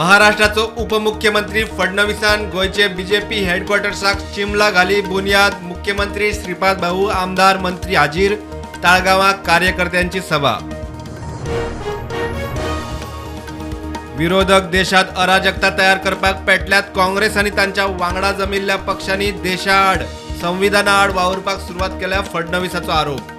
महाराष्ट्राचो उपमुख्यमंत्री फडणवीसान गोयचे बीजेपी हेडक्वार्टर्साक चिमला घाली बुनियाद. मुख्यमंत्री श्रीपाद भाऊ आमदार मंत्री हाजीर. ताळगावात कार्यकर्त्यांची सभा. विरोधक देशात अराजकता तयार करपाक पेटल्यात. काँग्रेस आणि तांच्या वांगडा जमिल्ल्या पक्षांनी देशाआड संविधानाआड वावरपाक सुरुवात केल्या. फडणवीसाचो आरोप.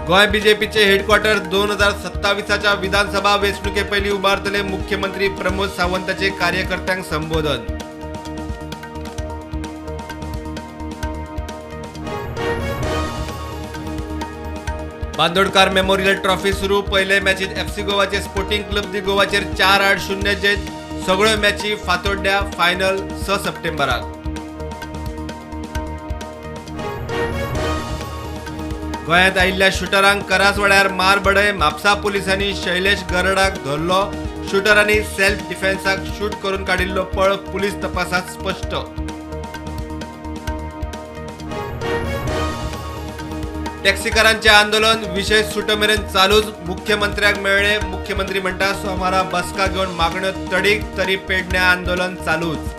गोय बीजेपीचे हेडक्वार्टर 2027च्या विधानसभा वेंचणुके पयलीं उबारतले. मुख्यमंत्री प्रमोद सावंतांचे कार्यकर्त्यांक संबोधन. बांदोडकार मेमोरियल ट्रॉफी सुरू. पयले मॅचीत एफसी गोवाचे स्पोर्टिंग क्लब दी गोवाचेर 4-8-0 जैत. सगळ्यो मॅची फातोड्ड्या. फायनल 6 सप्टेंबराक. गोंयांत आयिल्ल्या शूटरांक करासवाड्यार मारबडय. म्हापसा पुलिसांनी शैलेश गरडाक धरलो. शूटरांनी सेल्फ डिफेन्साक शूट करून काडिल्लो पळ पुलीस तपासात स्पष्ट. टॅक्सीकारांचे आंदोलन विशेष सुटमेरेन चालूच. मुख्यमंत्र्याक मेळ्ळे. मुख्यमंत्री म्हणटा सोमारा बसका घेवन मागण्यो तडीक, तरी पेडण्या आंदोलन चालूच.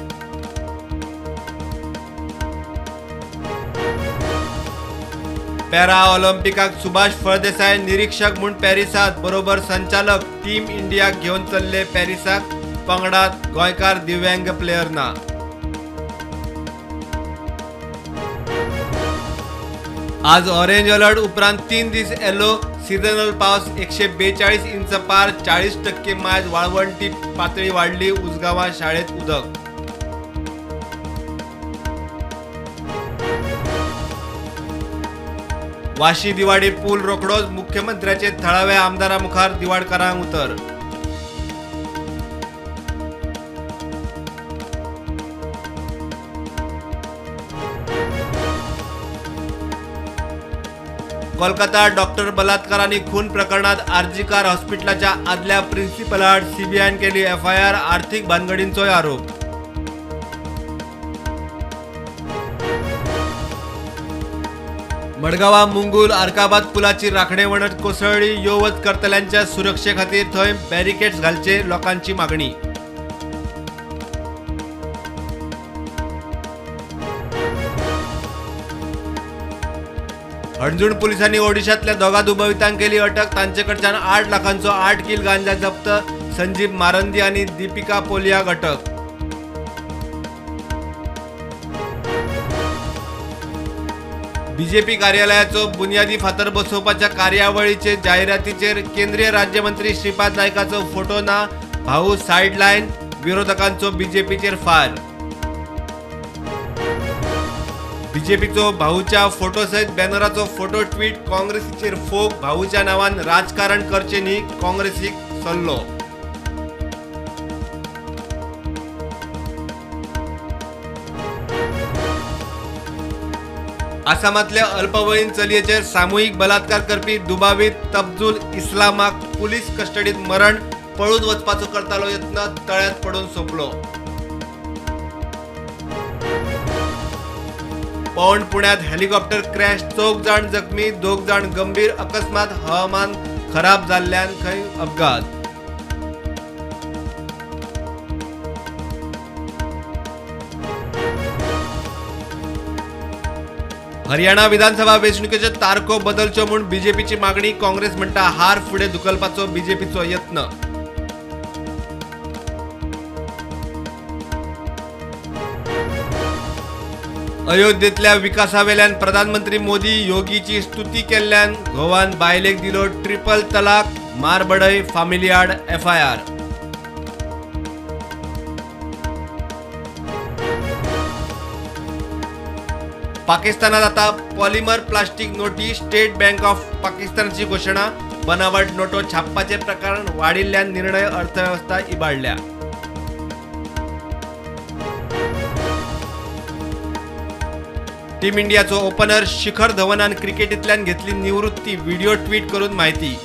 पॅरा ऑलिम्पिकाक सुभाष फळदेसाय निरीक्षक म्हूण पॅरिसात. बरोबर संचालक. टीम इंडियाक घेवन चल्ले पॅरिसाक. पंगडात गोंयकार दिव्यांग प्लेयर ना. आज ऑरेंज अलर्ट उपरांत 3 दीस येलो. सिजनल पावस 142 इंच पार. 40% मायज वाळवंटी पातळी वाडली. उसगांवां शाळेत उदक. वाशी दिवाडी पूल रोखडोच. मुख्यमंत्र्याचे थळाव्या आमदारा मुखार दिवाडकारांक उतर. कोलकाता डॉक्टर बलात्कारांनी खून प्रकरणात आरजीकार हॉस्पिटलाच्या आदल्या प्रिन्सिपलार सीबीआयन केली एफआयआर. आर्थिक भानगडींचोय आरोप. मडगांवां मुंगूल आर्काबाद पुलाची राखणेवणत कोसळ्ळी. यो वच करतल्यांच्या सुरक्षे खातीर थंय बॅरिकेड्स घालचे लोकांची मागणी. हणजूण पुलिसांनी ओडिशांतल्या दोगा दुबवितांक केली अटक. तांचे कडच्यान 8 लाखांचो 8 किल गांजा जप्त. संजीव मारंदी आणि दीपिका पोलियाक अटक. बीजेपी कार्यालयाचो बुनियादी फातर बसोवपाच्या कार्यावळीचे जाहिरातीचेर केंद्रीय राज्यमंत्री श्रीपाद नायकाचो फोटो ना. भाऊ सायडलायन. विरोधकांचो बीजेपीचेर फार. बीजेपीचो भाऊच्या फोटो सयत बॅनराचो फोटो ट्वीट. काँग्रेसीचेर फोग. भाऊच्या नावान राजकारण करचे न्ही. काँग्रेसीक सल्लो. आसामांतल्या अल्पवयीन चलयेचेर सामुहीक बलात्कार करपी दुबावीत तबजूल इस्लामाक पुलीस कस्टडीत मरण. पळून वचपाचो करतालो यत्न तळ्यांत पडून सोंपलो. पवण पुण्यात हेलिकॉप्टर क्रॅश. 4 जाण जखमी. 2 जाण गंभीर. अकस्मात हवामान खराब जाल्ल्यान खंय अपघात. हरियाणा विधानसभा वेंचणुकेच्यो तारखो बदलच्यो म्हूण बीजेपीची मागणी. काँग्रेस म्हणटा हार फुडें धुकलपाचो बीजेपीचो यत्न. अयोध्येंतल्या विकासावेल्यान प्रधानमंत्री मोदी योगीची स्तुती केल्ल्यान घोवान बायलेक दिलो ट्रिपल तलाक. मारबडय फामिली आड एफआयआर. पाकिस्तानात आता पॉलिमर प्लास्टिक नोटी. स्टेट बँक ऑफ पाकिस्तानची घोषणा. बनावट नोटो छापपाचे प्रकरण वाढिल्ल्यान निर्णय अर्थव्यवस्था इबाडल्या. टीम इंडियाचो ओपनर शिखर धवनान क्रिकेटींतल्यान घेतली निवृत्ती. व्हिडिओ ट्वीट करून माहिती.